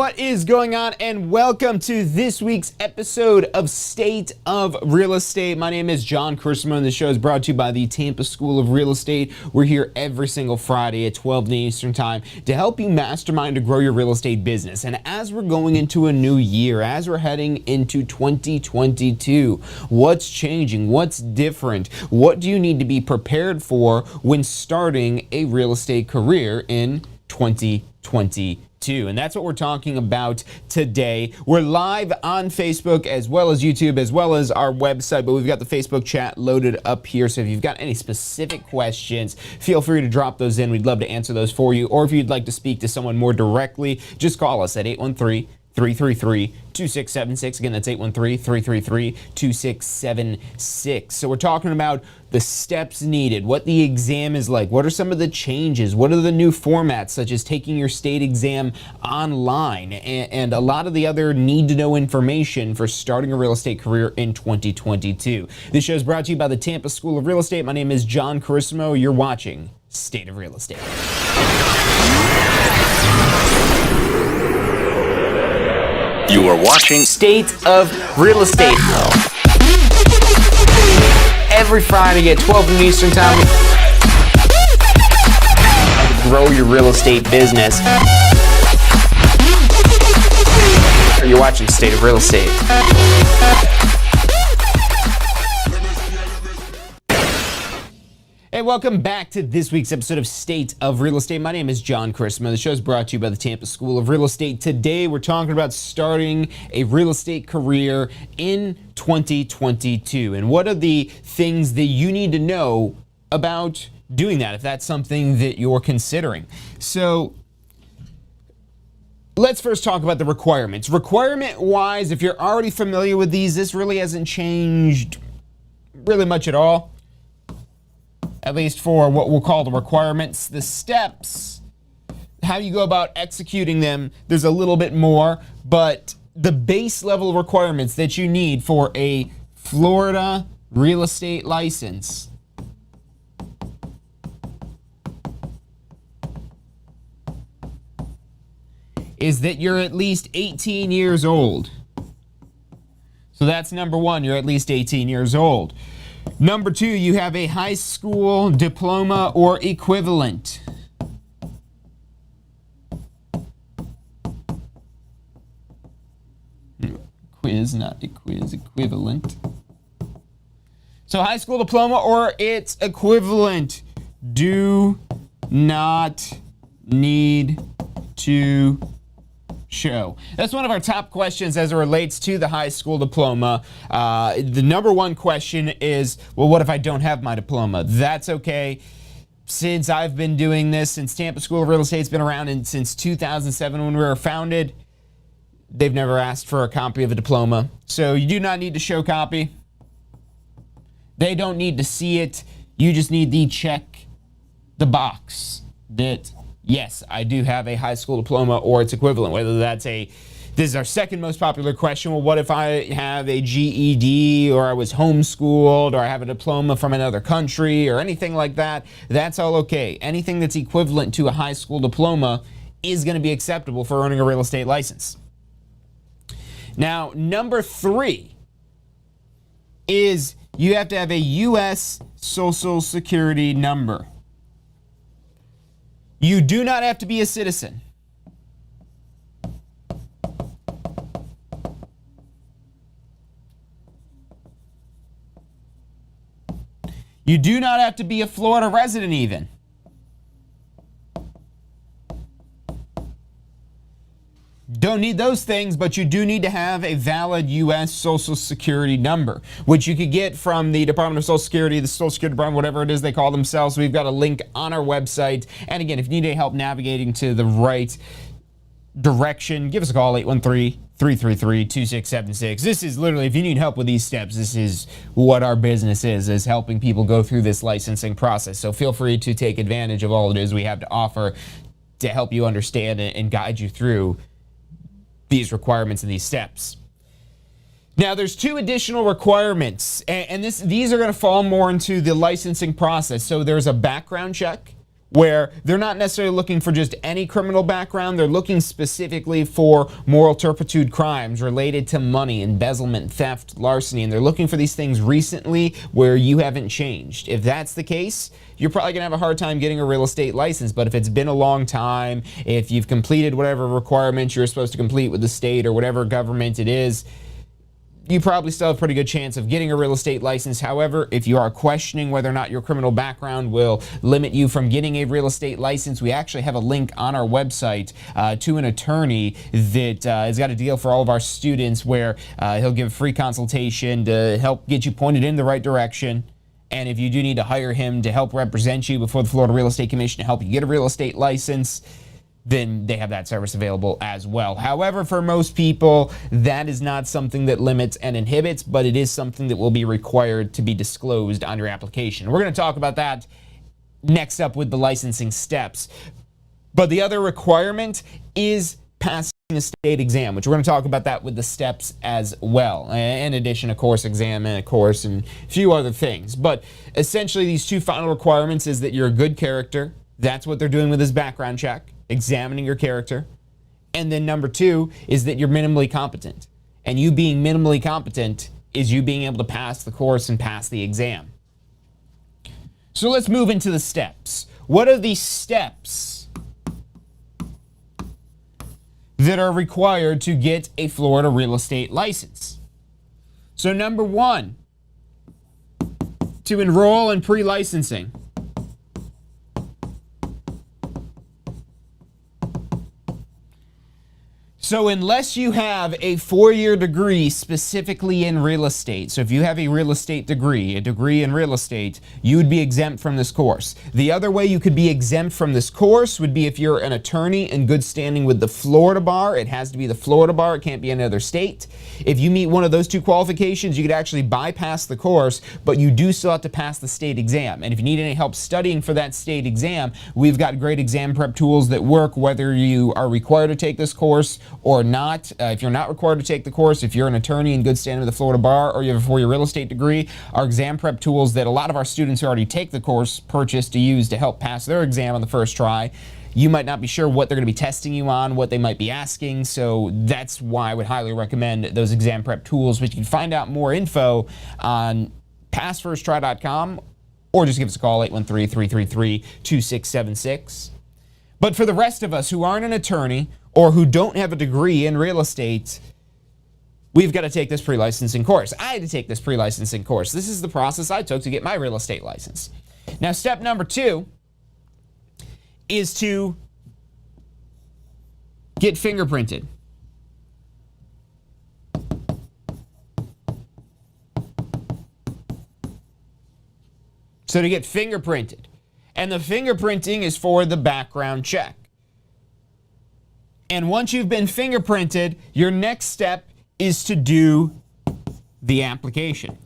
What is going on, and welcome to this week's episode of State of Real Estate. My name is John Christopher, and the show is brought to you by the Tampa School of Real Estate. We're here every single Friday at 12 noon Eastern Time to help you mastermind to grow your real estate business. And as we're going into a new year, as we're heading into 2022, what's changing? What's different? What do you need to be prepared for when starting a real estate career in 2022? And that's what we're talking about today. We're live on Facebook as well as YouTube as well as our website, but we've got the Facebook chat loaded up here. So if you've got any specific questions, feel free to drop those in. We'd love to answer those for you. Or if you'd like to speak to someone more directly, just call us at 813-333-2676. Again, that's 813-333-2676. So we're talking about the steps needed, what the exam is like, what are some of the changes, what are the new formats, such as taking your state exam online, and a lot of the other need-to-know information for starting a real estate career in 2022. This show is brought to you by the Tampa School of Real Estate. My name is John Carissimo. You're watching State of Real Estate. You are watching State of Real Estate. Every Friday at 12 noon Eastern Time. Grow your real estate business. You're watching State of Real Estate. Hey, welcome back to this week's episode of State of Real Estate. My name is John Christopher. The show is brought to you by the Tampa School of Real Estate. Today, we're talking about starting a real estate career in 2022. And what are the things that you need to know about doing that, if that's something that you're considering? So, let's first talk about the requirements. Requirement-wise, if you're already familiar with these, this really hasn't changed really much at all. At least for what we'll call the requirements. The steps, how you go about executing them, there's a little bit more, but the base level requirements that you need for a Florida real estate license is that you're at least 18 years old. So that's number one, you're at least 18 years old. Number two, you have a high school diploma or equivalent. Equivalent. So high school diploma or its equivalent. Do not need to show. That's one of our top questions as it relates to the high school diploma. The number one question is, well, what if I don't have my diploma? That's okay. Since I've been doing this, since Tampa School of Real Estate's been around and since 2007 when we were founded, they've never asked for a copy of a diploma. So you do not need to show copy. They don't need to see it. You just need to check the box that yes, I do have a high school diploma or its equivalent, whether that's this is our second most popular question. Well, what if I have a GED or I was homeschooled or I have a diploma from another country or anything like that? That's all okay. Anything that's equivalent to a high school diploma is going to be acceptable for earning a real estate license. Now, number three is you have to have a U.S. Social Security number. You do not have to be a citizen. You do not have to be a Florida resident even. Don't need those things, but you do need to have a valid U.S. Social Security number, which you could get from the Department of Social Security, the Social Security Department, whatever it is they call themselves. We've got a link on our website. And again, if you need any help navigating to the right direction, give us a call, 813-333-2676. This is literally, if you need help with these steps, this is what our business is helping people go through this licensing process. So feel free to take advantage of all it is we have to offer to help you understand and guide you through these requirements and these steps. Now, there's two additional requirements, and these are going to fall more into the licensing process. So there's a background check, where they're not necessarily looking for just any criminal background. They're looking specifically for moral turpitude crimes related to money, embezzlement, theft, larceny, and they're looking for these things recently where you haven't changed. If that's the case, you're probably going to have a hard time getting a real estate license. But if it's been a long time, if you've completed whatever requirements you're supposed to complete with the state or whatever government it is, you probably still have a pretty good chance of getting a real estate license. However, if you are questioning whether or not your criminal background will limit you from getting a real estate license, we actually have a link on our website to an attorney that has got a deal for all of our students where he'll give a free consultation to help get you pointed in the right direction. And if you do need to hire him to help represent you before the Florida Real Estate Commission to help you get a real estate license, then they have that service available as well. However, for most people, that is not something that limits and inhibits, but it is something that will be required to be disclosed on your application. We're going to talk about that next up with the licensing steps. But the other requirement is passing a state exam, which we're going to talk about that with the steps as well. In addition, a course exam and a course and a few other things. But essentially, these two final requirements is that you're a good character. That's what they're doing with this background check, examining your character. And then number two is that you're minimally competent. And you being minimally competent is you being able to pass the course and pass the exam. So let's move into the steps. What are the steps that are required to get a Florida real estate license? So number one, to enroll in pre-licensing. So unless you have a 4-year degree specifically in real estate, so if you have a real estate degree, a degree in real estate, you would be exempt from this course. The other way you could be exempt from this course would be if you're an attorney in good standing with the Florida bar. It has to be the Florida bar. It can't be any other state. If you meet one of those two qualifications, you could actually bypass the course, but you do still have to pass the state exam. And if you need any help studying for that state exam, we've got great exam prep tools that work whether you are required to take this course or not. If you're not required to take the course, if you're an attorney in good standing with the Florida bar, or you have a 4-year real estate degree, our exam prep tools that a lot of our students who already take the course purchase to use to help pass their exam on the first try. You might not be sure what they're going to be testing you on, what they might be asking, so that's why I would highly recommend those exam prep tools. But you can find out more info on passfirsttry.com or just give us a call, 813-333-2676. But for the rest of us who aren't an attorney or who don't have a degree in real estate, we've got to take this pre-licensing course. I had to take this pre-licensing course. This is the process I took to get my real estate license. Now, step number two is to get fingerprinted. So to get fingerprinted. And the fingerprinting is for the background check. And once you've been fingerprinted, your next step is to do the application.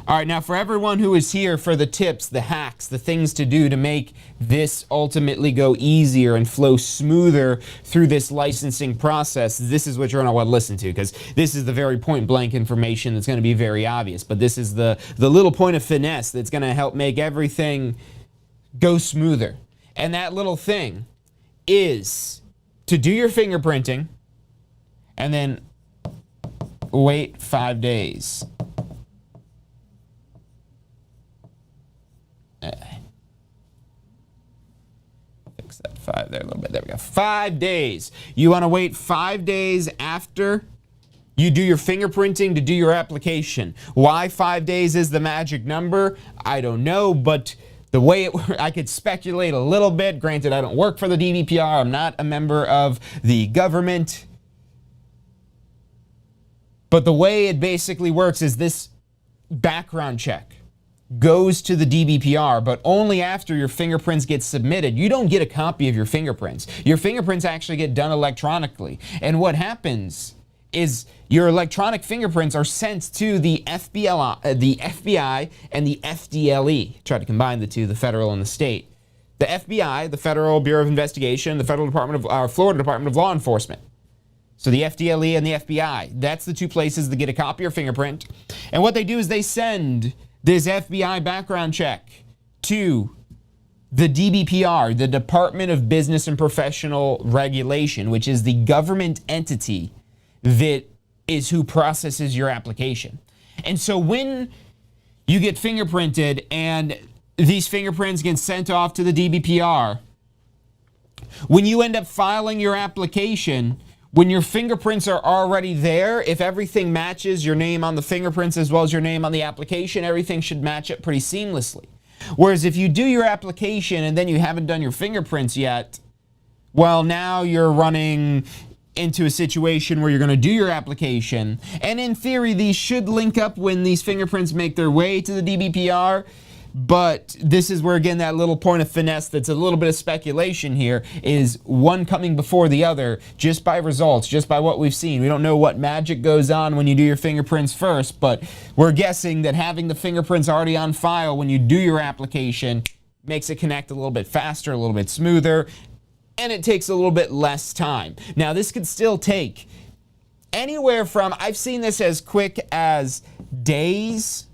All right, now for everyone who is here for the tips, the hacks, the things to do to make this ultimately go easier and flow smoother through this licensing process, this is what you're going to want to listen to, because this is the very point blank information that's going to be very obvious. But this is the little point of finesse that's going to help make everything go smoother. And that little thing is to do your fingerprinting and then wait 5 days. Fix that 5 there a little bit. There we go. 5 days. You want to wait 5 days after you do your fingerprinting to do your application. Why 5 days is the magic number, I don't know, but the way it works, I could speculate a little bit. Granted, I don't work for the DVPR. I'm not a member of the government. But the way it basically works is this background check goes to the DBPR, but only after your fingerprints get submitted. You don't get a copy of your fingerprints. Your fingerprints actually get done electronically. And what happens is your electronic fingerprints are sent to the FBI and the FDLE. Try to combine the two, the federal and the state. The FBI, the Federal Bureau of Investigation, the Florida Department of Law Enforcement. So the FDLE and the FBI, that's the two places that get a copy of your fingerprint. And what they do is they send this FBI background check to the DBPR, the Department of Business and Professional Regulation, which is the government entity that is who processes your application. And so when you get fingerprinted and these fingerprints get sent off to the DBPR, when you end up filing your application, when your fingerprints are already there, if everything matches your name on the fingerprints as well as your name on the application, everything should match up pretty seamlessly. Whereas if you do your application and then you haven't done your fingerprints yet, well, now you're running into a situation where you're going to do your application. And in theory, these should link up when these fingerprints make their way to the DBPR. But this is where, again, that little point of finesse that's a little bit of speculation here is one coming before the other just by results, just by what we've seen. We don't know what magic goes on when you do your fingerprints first, but we're guessing that having the fingerprints already on file when you do your application makes it connect a little bit faster, a little bit smoother, and it takes a little bit less time. Now, this could still take anywhere from, I've seen this as quick as days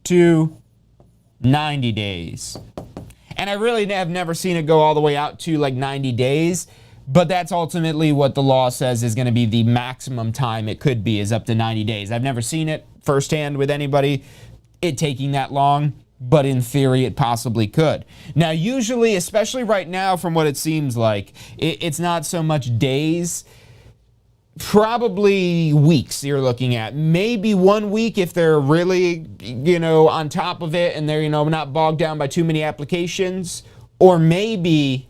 to 90 days. And I really have never seen it go all the way out to like 90 days, but that's ultimately what the law says is going to be the maximum time it could be, is up to 90 days. I've never seen it firsthand with anybody, it taking that long, but in theory it possibly could. Now usually, especially right now from what it seems like, it's not so much days, probably weeks you're looking at. Maybe 1 week if they're really, on top of it and they're, not bogged down by too many applications. Or maybe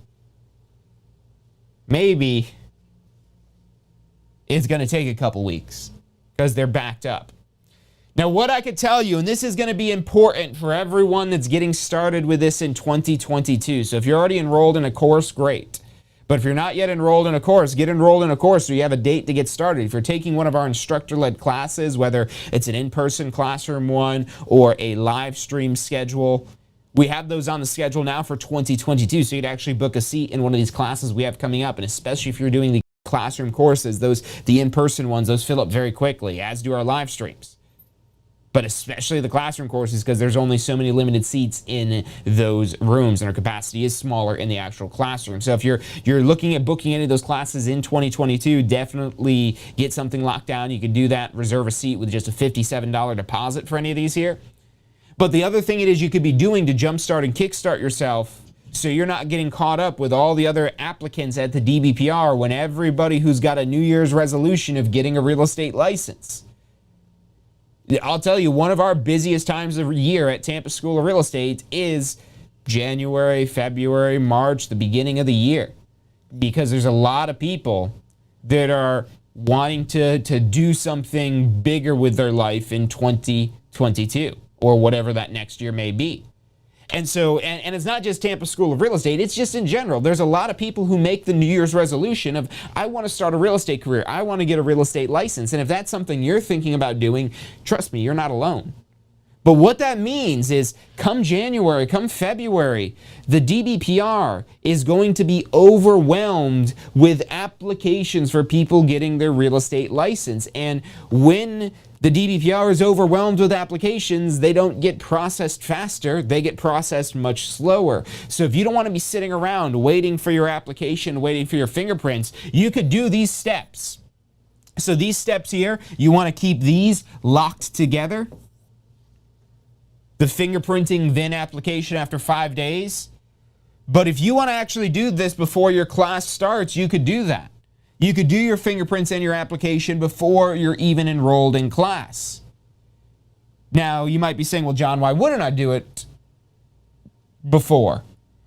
it's going to take a couple weeks because they're backed up. Now, what I could tell you, and this is going to be important for everyone that's getting started with this in 2022. So if you're already enrolled in a course, great. But if you're not yet enrolled in a course, get enrolled in a course so you have a date to get started. If you're taking one of our instructor-led classes, whether it's an in-person classroom one or a live stream schedule, we have those on the schedule now for 2022. So you'd actually book a seat in one of these classes we have coming up. And especially if you're doing the classroom courses, the in-person ones, those fill up very quickly, as do our live streams. But especially the classroom courses, because there's only so many limited seats in those rooms and our capacity is smaller in the actual classroom. So if you're looking at booking any of those classes in 2022, definitely get something locked down. You can do that, reserve a seat with just a $57 deposit for any of these here. But the other thing it is you could be doing to jumpstart and kickstart yourself so you're not getting caught up with all the other applicants at the DBPR when everybody who's got a New Year's resolution of getting a real estate license. I'll tell you, one of our busiest times of the year at Tampa School of Real Estate is January, February, March, the beginning of the year. Because there's a lot of people that are wanting to do something bigger with their life in 2022 or whatever that next year may be. And so, and it's not just Tampa School of Real Estate, it's just in general. There's a lot of people who make the New Year's resolution of, I want to start a real estate career. I want to get a real estate license. And if that's something you're thinking about doing, trust me, you're not alone. But what that means is come January, come February, the DBPR is going to be overwhelmed with applications for people getting their real estate license. And when the DBPR is overwhelmed with applications, they don't get processed faster, they get processed much slower. So if you don't want to be sitting around waiting for your application, waiting for your fingerprints, you could do these steps. So these steps here, you want to keep these locked together. The fingerprinting, then application after 5 days. But if you want to actually do this before your class starts, you could do that. You could do your fingerprints and your application before you're even enrolled in class. Now, you might be saying, well, John, why wouldn't I do it before?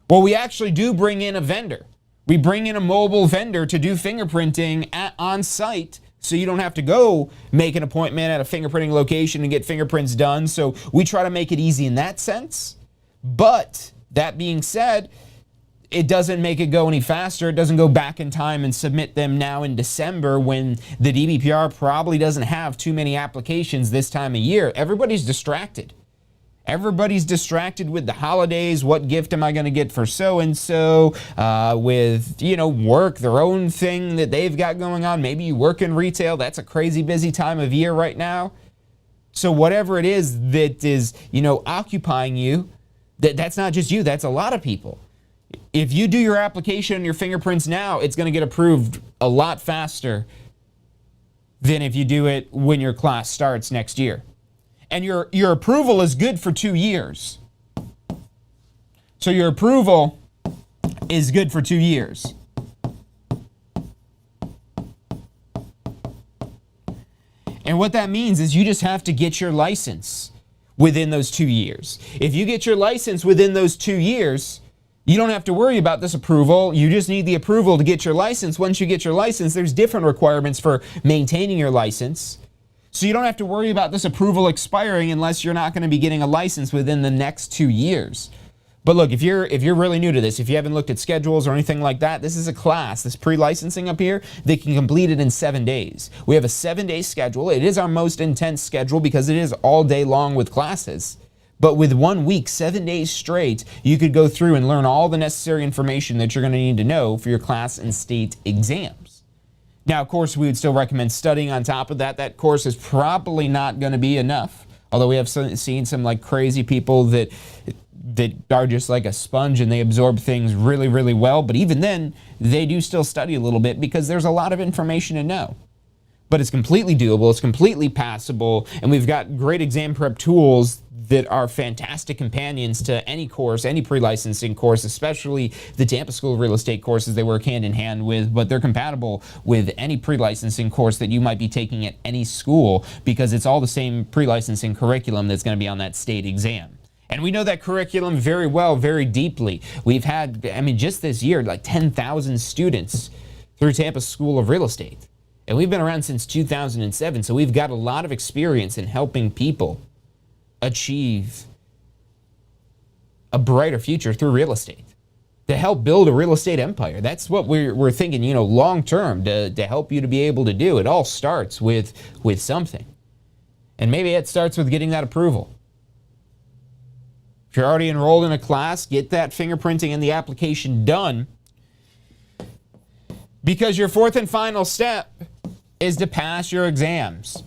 Well, we actually do bring in a vendor. We bring in a mobile vendor to do fingerprinting on site, so you don't have to go make an appointment at a fingerprinting location and get fingerprints done. So we try to make it easy in that sense. But that being said, it doesn't make it go any faster. It doesn't go back in time and submit them now in December when the DBPR probably doesn't have too many applications this time of year. Everybody's distracted. Everybody's distracted with the holidays. What gift am I going to get for so-and-so? With, work, their own thing that they've got going on. Maybe you work in retail. That's a crazy busy time of year right now. So whatever it is that is, occupying you, That's not just you, that's a lot of people. If you do your application and your fingerprints now, it's going to get approved a lot faster than if you do it when your class starts next year. And your approval is good for 2 years. So your approval is good for 2 years. And what that means is you just have to get your license within those 2 years. If you get your license within those 2 years, you don't have to worry about this approval. You just need the approval to get your license. Once you get your license, there's different requirements for maintaining your license. So you don't have to worry about this approval expiring unless you're not going to be getting a license within the next 2 years. But look, if you're really new to this, if you haven't looked at schedules or anything like that, this is a class, this pre-licensing up here, they can complete it in 7 days. We have a 7-day schedule. It is our most intense schedule because it is all day long with classes. But with 1 week, 7 days straight, you could go through and learn all the necessary information that you're going to need to know for your class and state exams. Now, of course, we would still recommend studying on top of that. That course is probably not going to be enough. Although we have seen some like crazy people that are just like a sponge and they absorb things really, really well. But even then, they do still study a little bit because there's a lot of information to know. But it's completely doable, it's completely passable, and we've got great exam prep tools that are fantastic companions to any course, any pre-licensing course, especially the Tampa School of Real Estate courses they work hand in hand with, but they're compatible with any pre-licensing course that you might be taking at any school because it's all the same pre-licensing curriculum that's going to be on that state exam. And we know that curriculum very well, very deeply. We've had, just this year, like 10,000 students through Tampa School of Real Estate. And we've been around since 2007, so we've got a lot of experience in helping people achieve a brighter future through real estate, to help build a real estate empire. That's what we're thinking, long term, to help you to be able to do. It all starts with something. And maybe it starts with getting that approval. If you're already enrolled in a class, get that fingerprinting and the application done, because your fourth and final step is to pass your exams.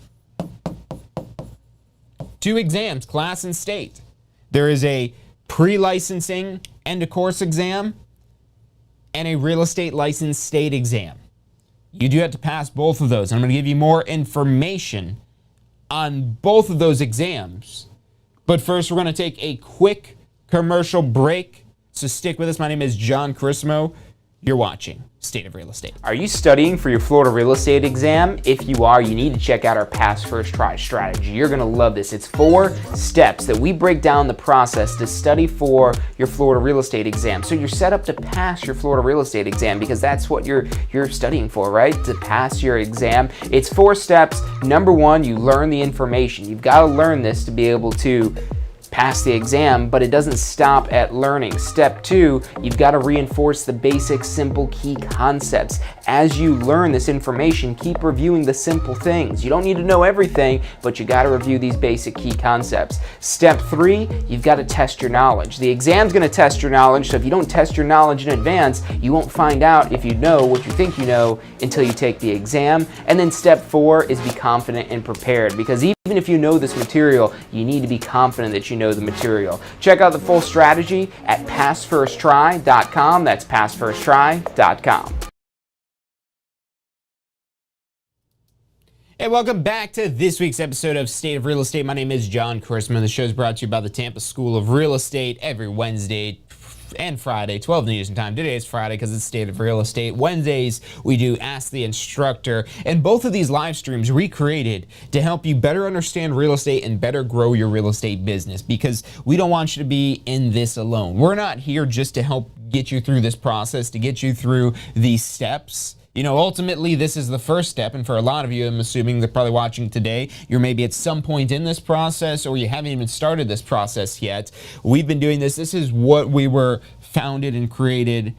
2 exams, class and state. There is a pre-licensing end of course exam and a real estate license state exam. You do have to pass both of those. I'm going to give you more information on both of those exams. But first, we're going to take a quick commercial break. So stick with us. My name is John Carissimo. You're watching State of Real Estate. Are you studying for your Florida real estate exam? If you are, you need to check out our Pass First Try strategy. You're gonna love this. It's 4 steps that we break down the process to study for your Florida real estate exam. So you're set up to pass your Florida real estate exam because that's what you're studying for, right? To pass your exam. It's 4 steps. Number 1, you learn the information. You've got to learn this to be able to pass the exam, but it doesn't stop at learning. Step 2, you've got to reinforce the basic, simple, key concepts. As you learn this information, keep reviewing the simple things. You don't need to know everything, but you got to review these basic key concepts. Step 3, you've got to test your knowledge. The exam's going to test your knowledge, so if you don't test your knowledge in advance, you won't find out if you know what you think you know until you take the exam. And then step 4 is be confident and prepared, because even if you know this material, you need to be confident that you know the material. Check out the full strategy at passfirsttry.com. That's passfirsttry.com. Hey, welcome back to this week's episode of State of Real Estate. My name is John Carissimo. The show is brought to you by the Tampa School of Real Estate every Wednesday and Friday, 12 noon Eastern Time. Today is Friday because it's State of Real Estate. Wednesdays, we do Ask the Instructor. And both of these live streams we created to help you better understand real estate and better grow your real estate business, because we don't want you to be in this alone. We're not here just to help get you through this process, to get you through these steps. Ultimately, this is the first step, and for a lot of you, I'm assuming they're probably watching today, you're maybe at some point in this process, or you haven't even started this process yet. We've been doing this. This is what we were founded and created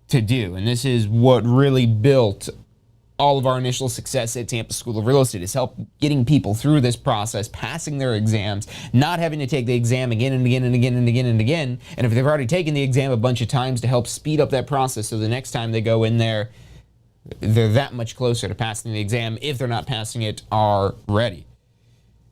to do, and this is what really built all of our initial success at Tampa School of Real Estate, is help getting people through this process, passing their exams, not having to take the exam again and again and again and again and again, and if they've already taken the exam a bunch of times, to help speed up that process so the next time they go in there, they're that much closer to passing the exam, if they're not passing it already.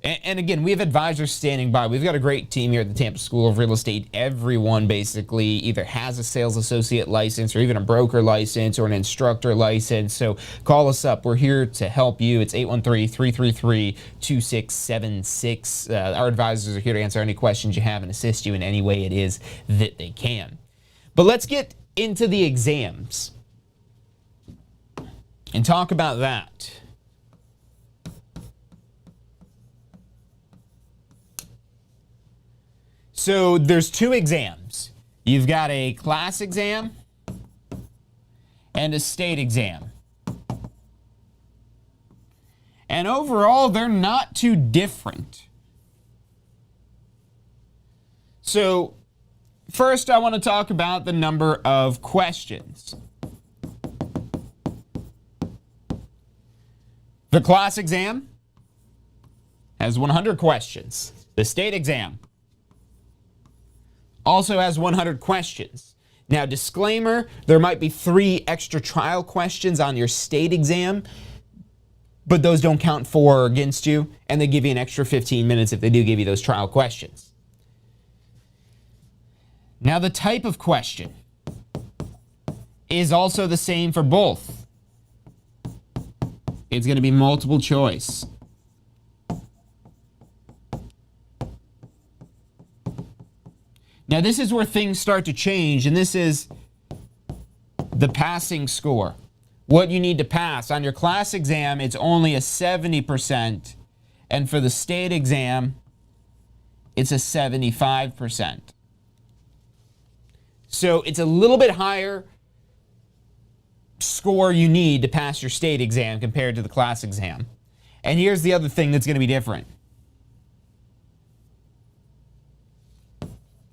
And again, we have advisors standing by. We've got a great team here at the Tampa School of Real Estate. Everyone basically either has a sales associate license or even a broker license or an instructor license. So call us up. We're here to help you. It's 813-333-2676. Our advisors are here to answer any questions you have and assist you in any way it is that they can. But let's get into the exams and talk about that. So there's two exams. You've got a class exam and a state exam. And overall, they're not too different. So first, I want to talk about the number of questions. The class exam has 100 questions. The state exam also has 100 questions. Now, disclaimer, there might be 3 extra trial questions on your state exam, but those don't count for or against you, and they give you an extra 15 minutes if they do give you those trial questions. Now, the type of question is also the same for both. It's going to be multiple choice. Now, this is where things start to change, and this is the passing score. What you need to pass. On your class exam, it's only a 70%, and for the state exam, it's a 75%. So it's a little bit higher score you need to pass your state exam compared to the class exam. And here's the other thing that's going to be different.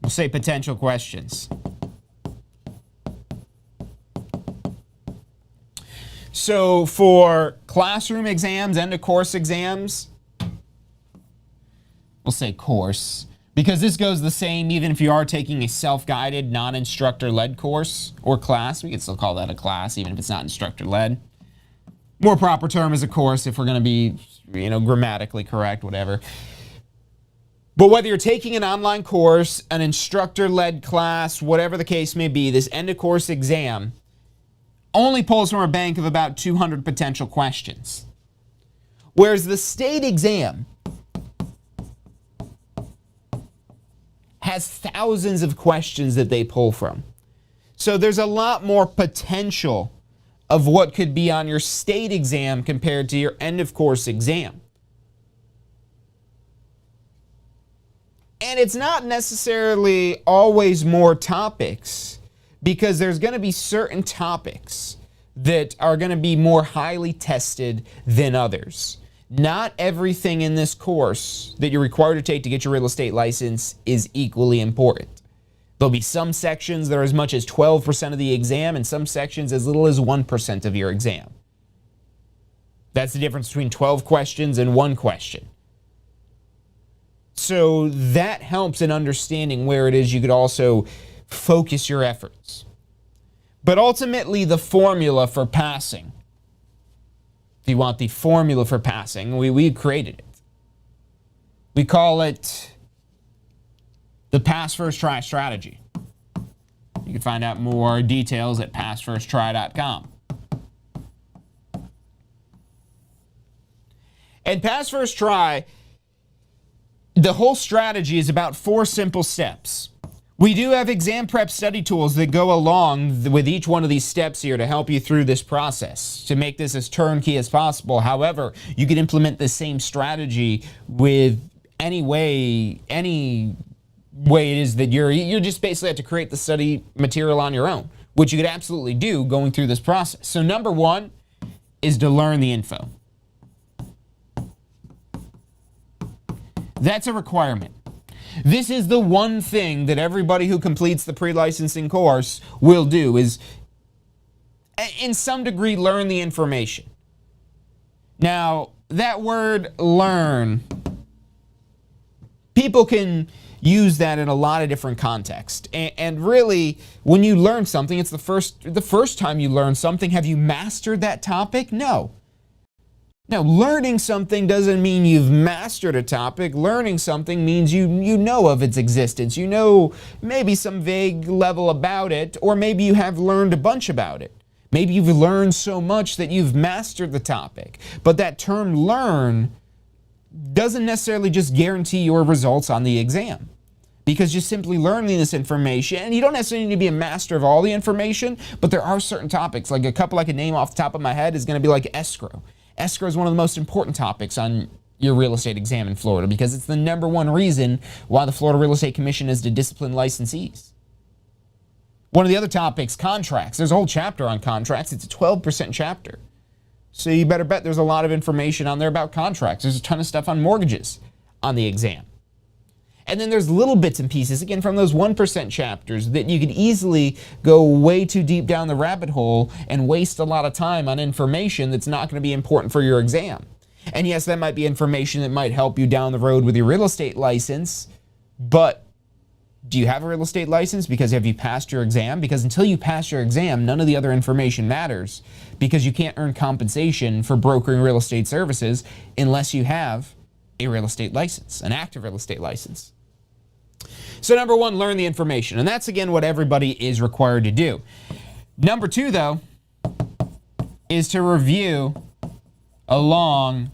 We'll say potential questions. So for classroom exams, end of course exams, we'll say course, because this goes the same even if you are taking a self-guided, non-instructor-led course or class. We can still call that a class even if it's not instructor-led. More proper term is a course if we're going to be, grammatically correct, whatever. But whether you're taking an online course, an instructor-led class, whatever the case may be, this end-of-course exam only pulls from a bank of about 200 potential questions. Whereas the state exam has thousands of questions that they pull from. So there's a lot more potential of what could be on your state exam compared to your end-of-course exam. And it's not necessarily always more topics, because there's going to be certain topics that are going to be more highly tested than others. Not everything in this course that you're required to take to get your real estate license is equally important. There'll be some sections that are as much as 12% of the exam and some sections as little as 1% of your exam. That's the difference between 12 questions and 1 question. So that helps in understanding where it is you could also focus your efforts. But ultimately, the formula for passing, if you want the formula for passing, we created it. We call it the Pass First Try strategy. You can find out more details at passfirsttry.com. And Pass First Try, the whole strategy is about 4 simple steps. We do have exam prep study tools that go along with each one of these steps here to help you through this process, to make this as turnkey as possible. However, you can implement the same strategy with any way it is that you just basically have to create the study material on your own, which you could absolutely do going through this process. So number 1 is to learn the info. That's a requirement. This is the one thing that everybody who completes the pre-licensing course will do, is in some degree learn the information. Now, that word learn, people can use that in a lot of different contexts. And really, when you learn something, it's the first time you learn something. Have you mastered that topic? No. Now, learning something doesn't mean you've mastered a topic. Learning something means you know of its existence. You know maybe some vague level about it, or maybe you have learned a bunch about it. Maybe you've learned so much that you've mastered the topic. But that term learn doesn't necessarily just guarantee your results on the exam. Because you're simply learning this information, and you don't necessarily need to be a master of all the information, but there are certain topics, like a couple I can name off the top of my head is going to be like escrow. Escrow is one of the most important topics on your real estate exam in Florida because it's the #1 reason why the Florida Real Estate Commission is to discipline licensees. One of the other topics, contracts. There's a whole chapter on contracts. It's a 12% chapter. So you better bet there's a lot of information on there about contracts. There's a ton of stuff on mortgages on the exam. And then there's little bits and pieces, again, from those 1% chapters that you could easily go way too deep down the rabbit hole and waste a lot of time on information that's not going to be important for your exam. And yes, that might be information that might help you down the road with your real estate license, but do you have a real estate license? Because have you passed your exam? Because until you pass your exam, none of the other information matters because you can't earn compensation for brokering real estate services unless you have a real estate license, an active real estate license. So #1, learn the information. And that's, again, what everybody is required to do. #2, though, is to review along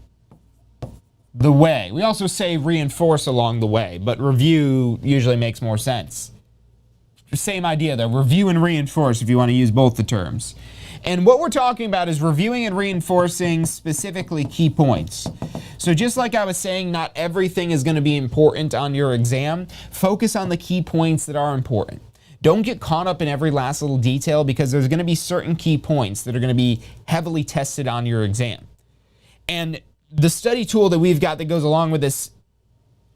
the way. We also say reinforce along the way, but review usually makes more sense. Same idea, though. Review and reinforce if you want to use both the terms. And what we're talking about is reviewing and reinforcing specifically key points. So just like I was saying, not everything is going to be important on your exam. Focus on the key points that are important. Don't get caught up in every last little detail because there's going to be certain key points that are going to be heavily tested on your exam. And the study tool that we've got that goes along with this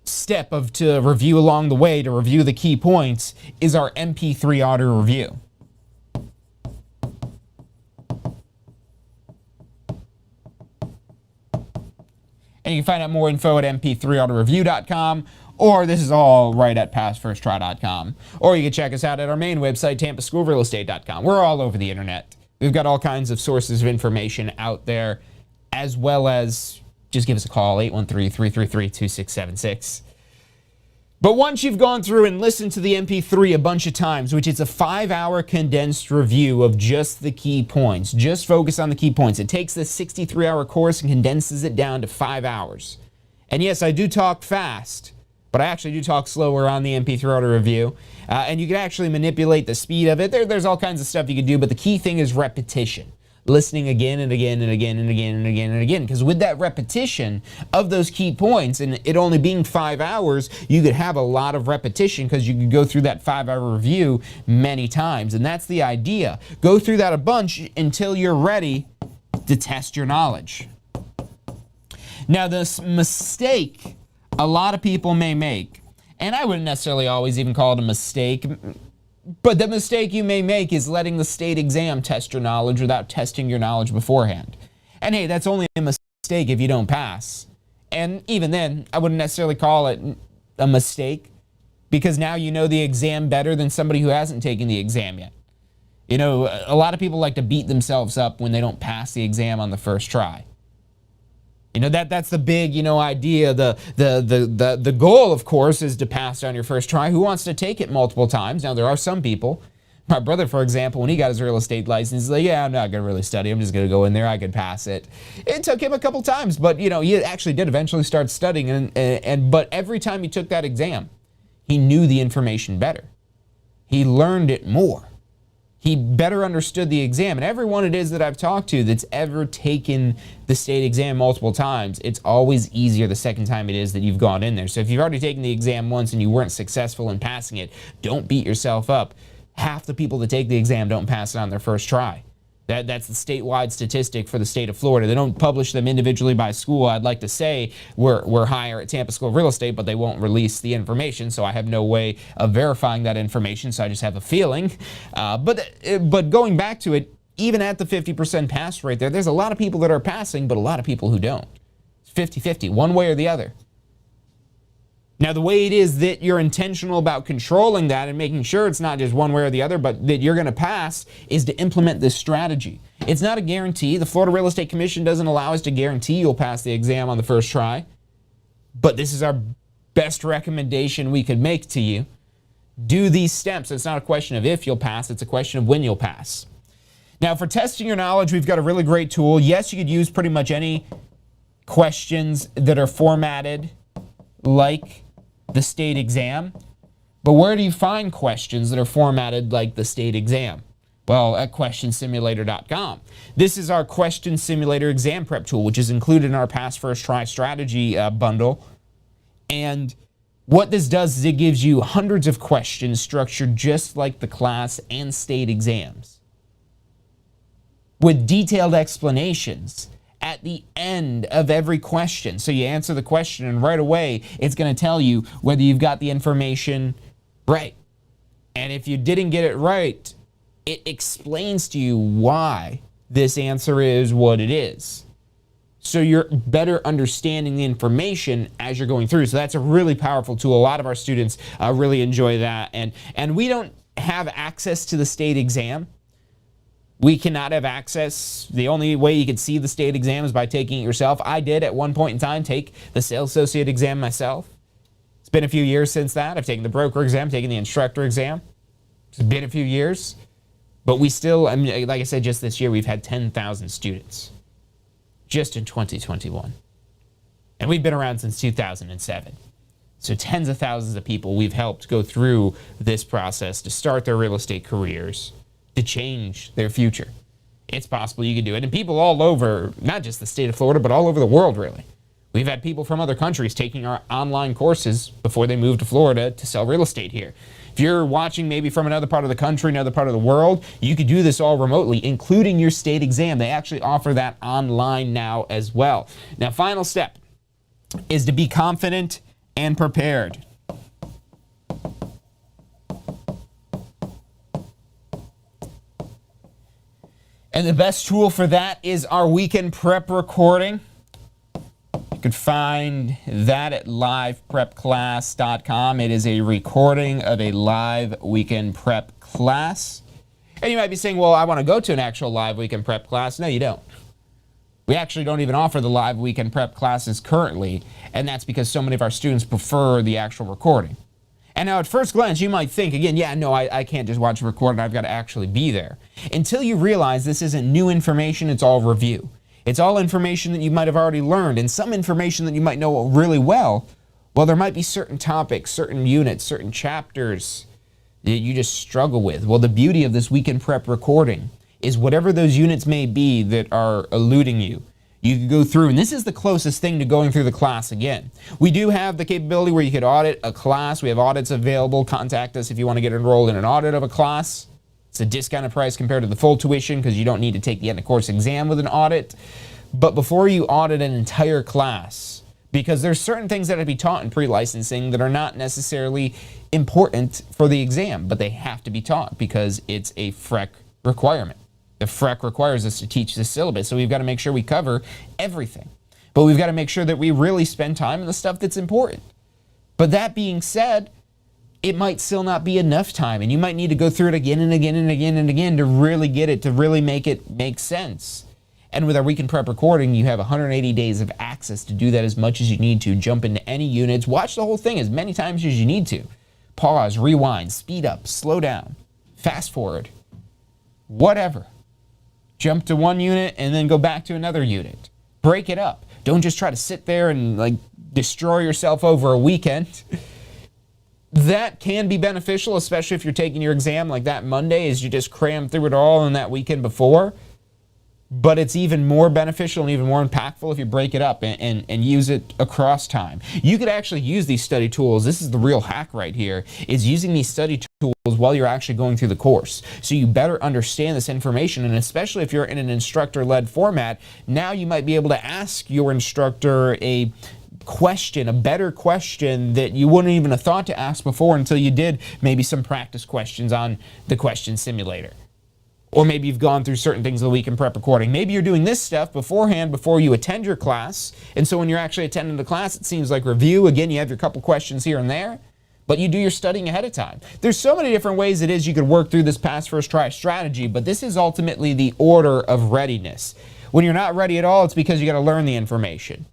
step of to review along the way, to review the key points, is our MP3 auto review. And you can find out more info at mp3autoreview.com, or this is all right at passfirsttry.com. Or you can check us out at our main website, tampaschoolrealestate.com. We're all over the internet. We've got all kinds of sources of information out there, as well as just give us a call, 813-333-2676. But once you've gone through and listened to the MP3 a bunch of times, which is a 5-hour condensed review of just the key points, just focus on the key points. It takes this 63-hour course and condenses it down to 5 hours. And yes, I do talk fast, but I actually do talk slower on the MP3 auto review. And you can actually manipulate the speed of it. There's all kinds of stuff you can do, but the key thing is repetition. Listening again and again and again and again and again and again. Because with that repetition of those key points, and it only being 5 hours, you could have a lot of repetition because you could go through that 5-hour review many times. And that's the idea. Go through that a bunch until you're ready to test your knowledge. Now, this mistake a lot of people may make, and I wouldn't necessarily always even call it a mistake, but the mistake you may make is letting the state exam test your knowledge without testing your knowledge beforehand. And hey, that's only a mistake if you don't pass. And even then, I wouldn't necessarily call it a mistake because now you know the exam better than somebody who hasn't taken the exam yet. You know, a lot of people like to beat themselves up when they don't pass the exam on the first try. You know, that's the big, idea. The goal, of course, is to pass it on your first try. Who wants to take it multiple times? Now, there are some people. My brother, for example, when he got his real estate license, he's like, yeah, I'm not going to really study. I'm just going to go in there. I could pass it. It took him a couple times, but, he actually did eventually start studying. But every time he took that exam, he knew the information better. He learned it more. He better understood the exam. And everyone it is that I've talked to that's ever taken the state exam multiple times, it's always easier the second time it is that you've gone in there. So if you've already taken the exam once and you weren't successful in passing it, don't beat yourself up. Half the people that take the exam don't pass it on their first try. That's the statewide statistic for the state of Florida. They don't publish them individually by school. I'd like to say we're higher at Tampa School of Real Estate, but they won't release the information, so I have no way of verifying that information, so I just have a feeling. But going back to it, even at the 50% pass rate there's a lot of people that are passing, but a lot of people who don't. It's 50-50, one way or the other. Now, the way it is that you're intentional about controlling that and making sure it's not just one way or the other, but that you're going to pass, is to implement this strategy. It's not a guarantee. The Florida Real Estate Commission doesn't allow us to guarantee you'll pass the exam on the first try. But this is our best recommendation we could make to you. Do these steps. It's not a question of if you'll pass, it's a question of when you'll pass. Now, for testing your knowledge, we've got a really great tool. Yes, you could use pretty much any questions that are formatted like the state exam. But where do you find questions that are formatted like the state exam? Well, at questionsimulator.com. This is our question simulator exam prep tool, which is included in our Pass First Try strategy bundle. And what this does is it gives you hundreds of questions structured just like the class and state exams, with detailed explanations at the end of every question. So you answer the question and right away it's going to tell you whether you've got the information right. And if you didn't get it right, it explains to you why this answer is what it is. So you're better understanding the information as you're going through. So that's a really powerful tool. A lot of our students really enjoy that. And we don't have access to the state exam. We cannot have access. The only way you could see the state exam is by taking it yourself. I did at one point in time take the sales associate exam myself. It's been a few years since that. I've taken the broker exam, taken the instructor exam. It's been a few years. But we still, I mean, like I said, just this year, we've had 10,000 students just in 2021. And we've been around since 2007. So tens of thousands of people we've helped go through this process to start their real estate careers, to change their future. It's possible you can do it. And people all over, not just the state of Florida, but all over the world, really. We've had people from other countries taking our online courses before they moved to Florida to sell real estate here. If you're watching maybe from another part of the country, another part of the world, you could do this all remotely, including your state exam. They actually offer that online now as well. Now, final step is to be confident and prepared. And the best tool for that is our weekend prep recording. You can find that at liveprepclass.com. It is a recording of a live weekend prep class. And you might be saying, well, I want to go to an actual live weekend prep class. No, you don't. We actually don't even offer the live weekend prep classes currently, and that's because so many of our students prefer the actual recording. And now at first glance, you might think, again, yeah, no, I can't just watch a recording. I've got to actually be there. Until you realize this isn't new information, it's all review. It's all information that you might have already learned, and some information that you might know really well. Well, there might be certain topics, certain units, certain chapters that you just struggle with. Well, the beauty of this weekend prep recording is whatever those units may be that are eluding you, you can go through, and this is the closest thing to going through the class again. We do have the capability where you could audit a class. We have audits available. Contact us if you want to get enrolled in an audit of a class. It's a discounted price compared to the full tuition because you don't need to take the end of course exam with an audit. But before you audit an entire class, because there's certain things that have to be taught in pre-licensing that are not necessarily important for the exam, but they have to be taught because it's a FREC requirement. The FREC requires us to teach this syllabus, so we've got to make sure we cover everything. But we've got to make sure that we really spend time on the stuff that's important. But that being said, it might still not be enough time, and you might need to go through it again and again and again and again to really get it, to really make it make sense. And with our weekend prep recording, you have 180 days of access to do that as much as you need to. Jump into any units, watch the whole thing as many times as you need to. Pause, rewind, speed up, slow down, fast forward, whatever. Jump to one unit and then go back to another unit. Break it up. Don't just try to sit there and destroy yourself over a weekend. That can be beneficial, especially if you're taking your exam like that Monday, as you just cram through it all in that weekend before. But it's even more beneficial and even more impactful if you break it up and use it across time. You could actually use these study tools. This is the real hack right here, is using these study tools while you're actually going through the course. So you better understand this information, and especially if you're in an instructor-led format, now you might be able to ask your instructor a question, a better question that you wouldn't even have thought to ask before until you did maybe some practice questions on the question simulator. Or maybe you've gone through certain things of the week in prep recording. Maybe you're doing this stuff beforehand before you attend your class. And so when you're actually attending the class, it seems like review. Again, you have your couple questions here and there, but you do your studying ahead of time. There's so many different ways it is you could work through this pass first try strategy, but this is ultimately the order of readiness. When you're not ready at all, it's because you got to learn the information.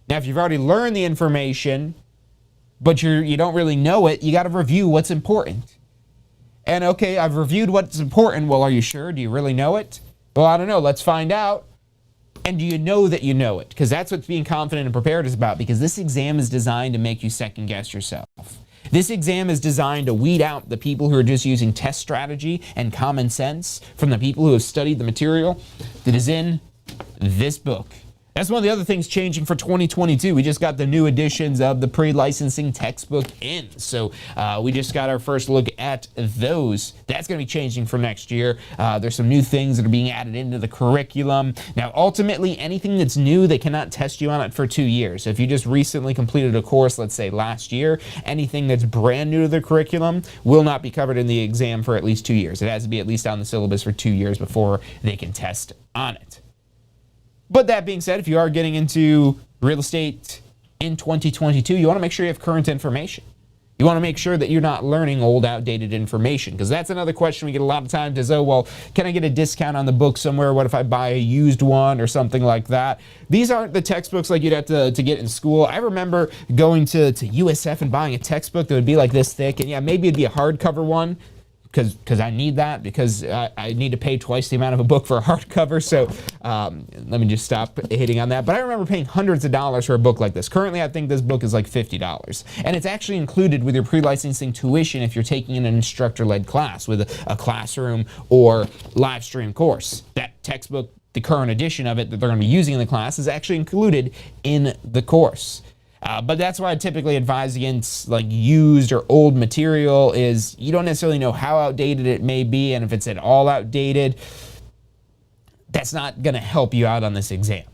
Now, if you've already learned the information, but you don't really know it, you got to review what's important. And okay, I've reviewed what's important. Well, are you sure? Do you really know it? Well, I don't know. Let's find out. And do you know that you know it? Because that's what being confident and prepared is about, because this exam is designed to make you second guess yourself. This exam is designed to weed out the people who are just using test strategy and common sense from the people who have studied the material that is in this book. That's one of the other things changing for 2022. We just got the new editions of the pre-licensing textbook in. So we just got our first look at those. That's going to be changing for next year. There's some new things that are being added into the curriculum. Now, ultimately, anything that's new, they cannot test you on it for 2 years. So if you just recently completed a course, let's say last year, anything that's brand new to the curriculum will not be covered in the exam for at least 2 years. It has to be at least on the syllabus for 2 years before they can test on it. But that being said, if you are getting into real estate in 2022, you want to make sure you have current information. You want to make sure that you're not learning old, outdated information, because that's another question we get a lot of times is, oh, well, can I get a discount on the book somewhere? What if I buy a used one or something like that? These aren't the textbooks like you'd have to get in school. I remember going to USF and buying a textbook that would be like this thick, and yeah, maybe it'd be a hardcover one, because I need that, because I need to pay twice the amount of a book for a hardcover. So let me just stop hitting on that. But I remember paying hundreds of dollars for a book like this. Currently, I think this book is like $50. And it's actually included with your pre-licensing tuition if you're taking an instructor-led class with a classroom or live stream course. That textbook, the current edition of it that they're going to be using in the class, is actually included in the course. But that's why I typically advise against like used or old material. Is you don't necessarily know how outdated it may be, and if it's at all outdated, that's not going to help you out on this exam,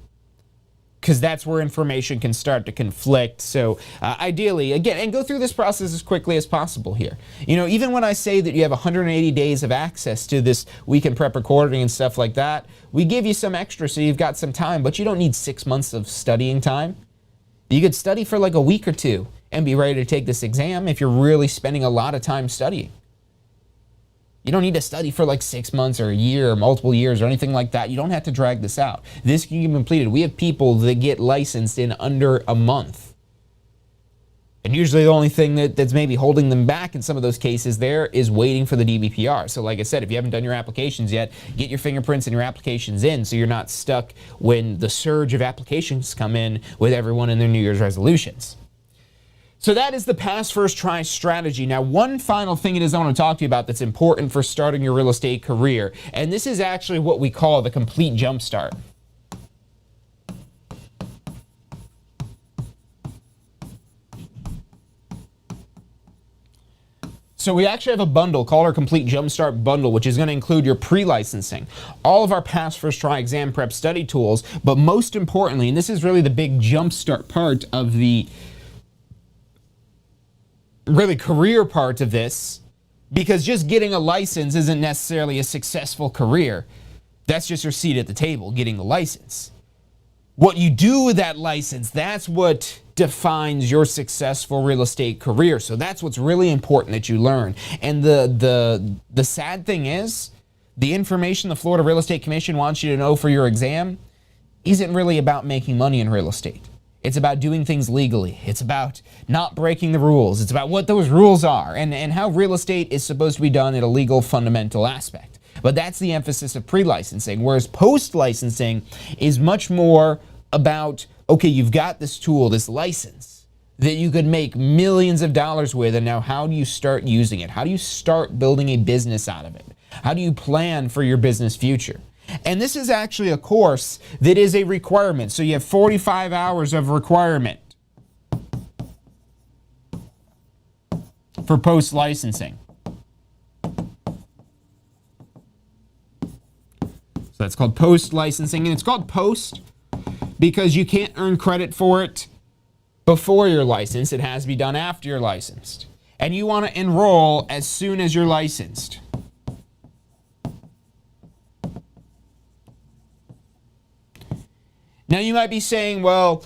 because that's where information can start to conflict. So ideally, again, and go through this process as quickly as possible here. You know, even when I say that you have 180 days of access to this weekend prep recording and stuff like that, we give you some extra so you've got some time, but you don't need 6 months of studying time. You could study for like a week or two and be ready to take this exam if you're really spending a lot of time studying. You don't need to study for like 6 months or a year or multiple years or anything like that. You don't have to drag this out. This can be completed. We have people that get licensed in under a month. And usually the only thing that's maybe holding them back in some of those cases there is waiting for the DBPR. So like I said, if you haven't done your applications yet, get your fingerprints and your applications in so you're not stuck when the surge of applications come in with everyone in their New Year's resolutions. So that is the pass first try strategy. Now, one final thing it is I want to talk to you about that's important for starting your real estate career, and this is actually what we call the complete jumpstart. So we actually have a bundle called our Complete Jumpstart Bundle, which is going to include your pre-licensing, all of our pass first try exam prep study tools, but most importantly, and this is really the big jumpstart part of the really career part of this, because just getting a license isn't necessarily a successful career. That's just your seat at the table, getting the license. What you do with that license, that's what defines your successful real estate career. So that's what's really important that you learn. And the sad thing is, the information the Florida Real Estate Commission wants you to know for your exam isn't really about making money in real estate. It's about doing things legally. It's about not breaking the rules. It's about what those rules are and how real estate is supposed to be done in a legal fundamental aspect. But that's the emphasis of pre-licensing, whereas post-licensing is much more about, okay, you've got this tool, this license, that you could make millions of dollars with, and now how do you start using it? How do you start building a business out of it? How do you plan for your business future? And this is actually a course that is a requirement. So you have 45 hours of requirement for post-licensing. So that's called post-licensing, and it's called post because you can't earn credit for it before you're licensed. It has to be done after you're licensed. And you want to enroll as soon as you're licensed. Now you might be saying, well,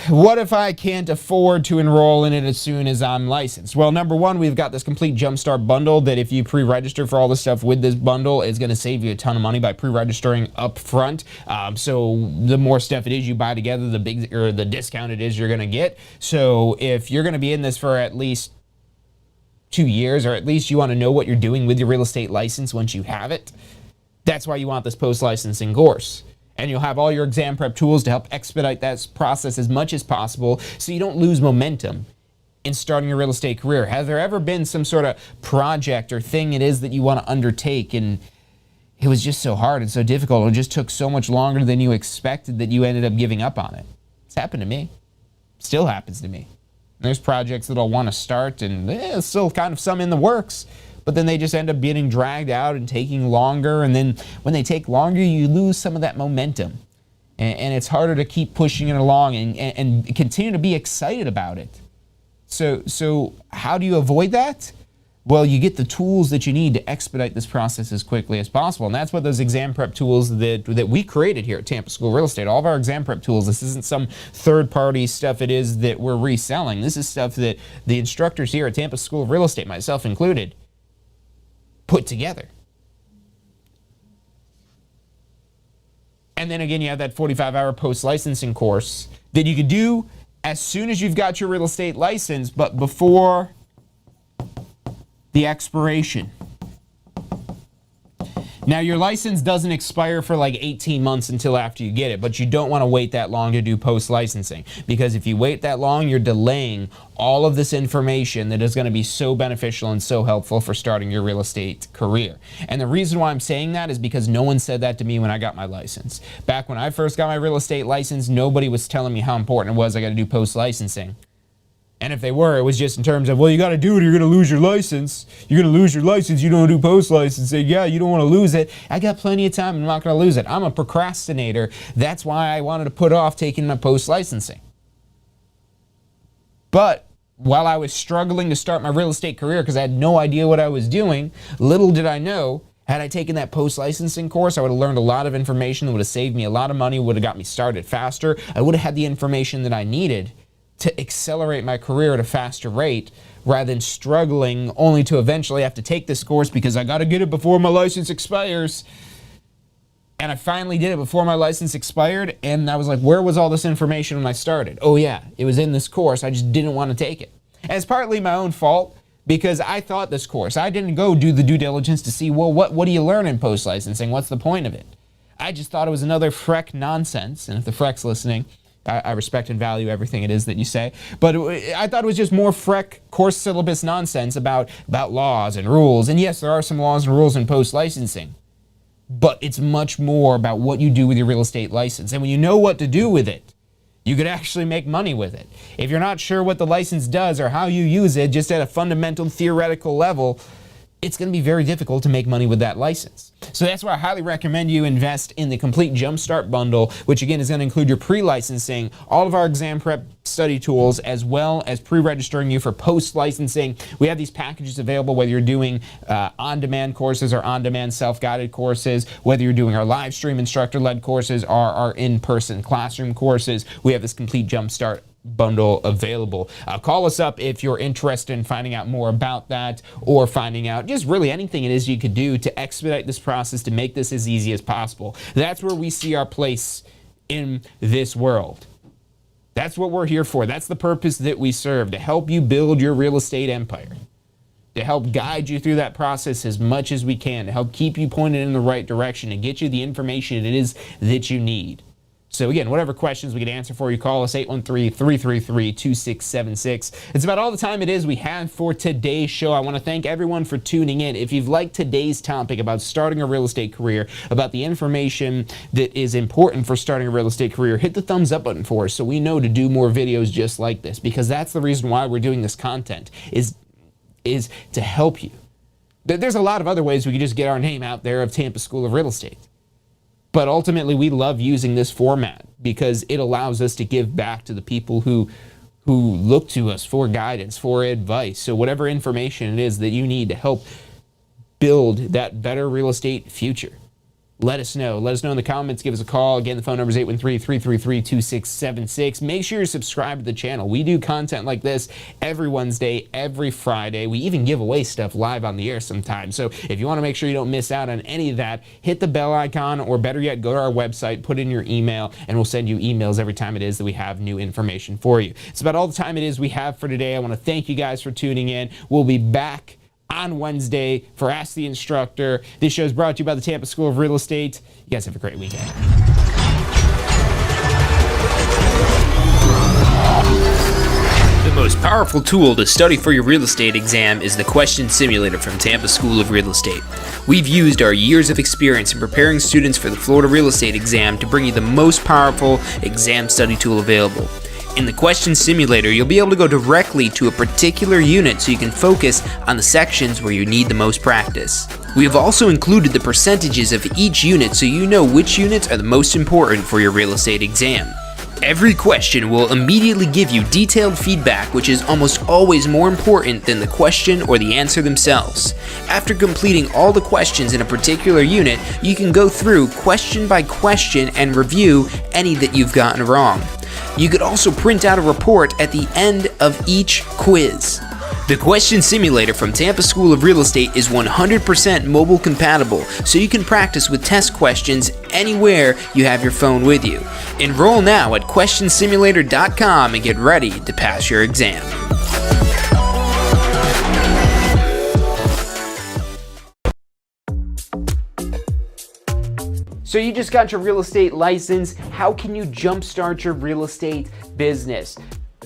what if I can't afford to enroll in it as soon as I'm licensed? Well, number one, we've got this complete Jumpstart bundle that if you pre-register for all the stuff with this bundle, it's going to save you a ton of money by pre-registering up front. So the more stuff it is you buy together, the discount it is you're going to get. So if you're going to be in this for at least 2 years, or at least you want to know what you're doing with your real estate license once you have it, that's why you want this post-licensing course. And you'll have all your exam prep tools to help expedite that process as much as possible so you don't lose momentum in starting your real estate career. Has there ever been some sort of project or thing it is that you want to undertake and it was just so hard and so difficult, it just took so much longer than you expected that you ended up giving up on it? It's happened to me. Still happens to me. There's projects that I'll want to start and there's still kind of some in the works, but then they just end up getting dragged out and taking longer. And then when they take longer, you lose some of that momentum. And it's harder to keep pushing it along and continue to be excited about it. So how do you avoid that? Well, you get the tools that you need to expedite this process as quickly as possible. And that's what those exam prep tools that we created here at Tampa School Real Estate, all of our exam prep tools, this isn't some third-party stuff it is that we're reselling. This is stuff that the instructors here at Tampa School of Real Estate, myself included, put together. And then again, you have that 45-hour post-licensing course that you can do as soon as you've got your real estate license, but before the expiration. Now, your license doesn't expire for like 18 months until after you get it, but you don't want to wait that long to do post-licensing, because if you wait that long, you're delaying all of this information that is going to be so beneficial and so helpful for starting your real estate career. And the reason why I'm saying that is because no one said that to me when I got my license. Back when I first got my real estate license, nobody was telling me how important it was I got to do post-licensing. And if they were, it was just in terms of, well, you got to do it or you're going to lose your license. You're going to lose your license. You don't do post-licensing. Yeah, you don't want to lose it. I got plenty of time. I'm not going to lose it. I'm a procrastinator. That's why I wanted to put off taking my post-licensing. But while I was struggling to start my real estate career because I had no idea what I was doing, little did I know, had I taken that post-licensing course, I would have learned a lot of information that would have saved me a lot of money, would have got me started faster. I would have had the information that I needed to accelerate my career at a faster rate rather than struggling only to eventually have to take this course because I got to get it before my license expires. And I finally did it before my license expired, and I was like, where was all this information when I started? Oh yeah, it was in this course. I just didn't want to take it. And it's partly my own fault because I thought this course, I didn't go do the due diligence to see, well, what do you learn in post-licensing? What's the point of it? I just thought it was another freck nonsense. And if the freck's listening, I respect and value everything it is that you say, but I thought it was just more freck course syllabus nonsense about laws and rules. And yes, there are some laws and rules in post-licensing, but it's much more about what you do with your real estate license. And when you know what to do with it, you could actually make money with it. If you're not sure what the license does or how you use it, just at a fundamental theoretical level, it's going to be very difficult to make money with that license. So that's why I highly recommend you invest in the complete Jumpstart bundle, which again is going to include your pre-licensing, all of our exam prep study tools, as well as pre-registering you for post-licensing. We have these packages available whether you're doing on-demand courses or on-demand self-guided courses, whether you're doing our live stream instructor-led courses or our in-person classroom courses. We have this complete Jumpstart bundle available. Call us up if you're interested in finding out more about that or finding out just really anything it is you could do to expedite this process to make this as easy as possible. That's where we see our place in this world. That's what we're here for. That's the purpose that we serve, to help you build your real estate empire, to help guide you through that process as much as we can, to help keep you pointed in the right direction and get you the information it is that you need. So again, whatever questions we can answer for you, call us 813-333-2676. It's about all the time it is we have for today's show. I want to thank everyone for tuning in. If you've liked today's topic about starting a real estate career, about the information that is important for starting a real estate career, hit the thumbs up button for us so we know to do more videos just like this, because that's the reason why we're doing this content, is to help you. There's a lot of other ways we could just get our name out there of Tampa School of Real Estate. But ultimately, we love using this format because it allows us to give back to the people who look to us for guidance, for advice. So whatever information it is that you need to help build that better real estate future, let us know. Let us know in the comments. Give us a call. Again, the phone number is 813-333-2676. Make sure you're subscribed to the channel. We do content like this every Wednesday, every Friday. We even give away stuff live on the air sometimes. So if you want to make sure you don't miss out on any of that, hit the bell icon, or better yet, go to our website, put in your email, and we'll send you emails every time it is that we have new information for you. It's about all the time it is we have for today. I want to thank you guys for tuning in. We'll be back on Wednesday for Ask the Instructor. This show is brought to you by the Tampa School of Real Estate. You guys have a great weekend. The most powerful tool to study for your real estate exam is the Question Simulator from Tampa School of Real Estate. We've used our years of experience in preparing students for the Florida real estate exam to bring you the most powerful exam study tool available. In the Question Simulator, you'll be able to go directly to a particular unit so you can focus on the sections where you need the most practice. We have also included the percentages of each unit so you know which units are the most important for your real estate exam. Every question will immediately give you detailed feedback, which is almost always more important than the question or the answer themselves. After completing all the questions in a particular unit, you can go through question by question and review any that you've gotten wrong. You could also print out a report at the end of each quiz. The Question Simulator from Tampa School of Real Estate is 100% mobile compatible, so you can practice with test questions anywhere you have your phone with you. Enroll now at questionsimulator.com and get ready to pass your exam. So you just got your real estate license. How can you jumpstart your real estate business?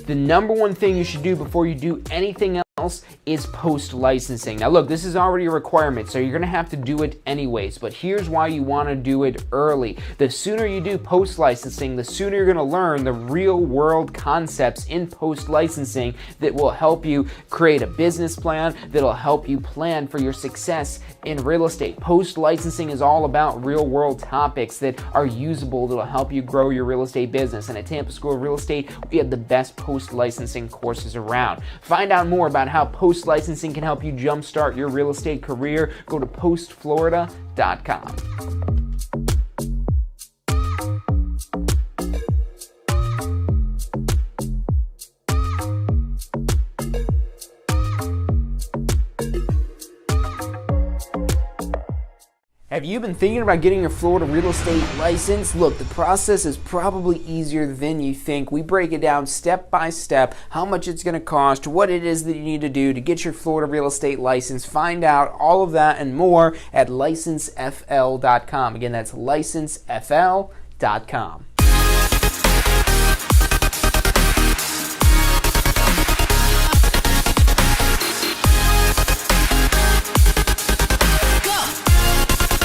The number one thing you should do before you do anything else is post licensing. Now look, this is already a requirement, so you're gonna have to do it anyways, but here's why you wanna do it early. The sooner you do post licensing, the sooner you're gonna learn the real world concepts in post licensing that will help you create a business plan, that'll help you plan for your success in real estate. Post licensing is all about real world topics that are usable, that'll help you grow your real estate business. And at Tampa School of Real Estate, we have the best post licensing courses around. Find out more about how post licensing can help you jumpstart your real estate career. Go to postflorida.com. Have you been thinking about getting your Florida real estate license? Look, the process is probably easier than you think. We break it down step by step, how much it's going to cost, what it is that you need to do to get your Florida real estate license. Find out all of that and more at licensefl.com. Again, that's licensefl.com.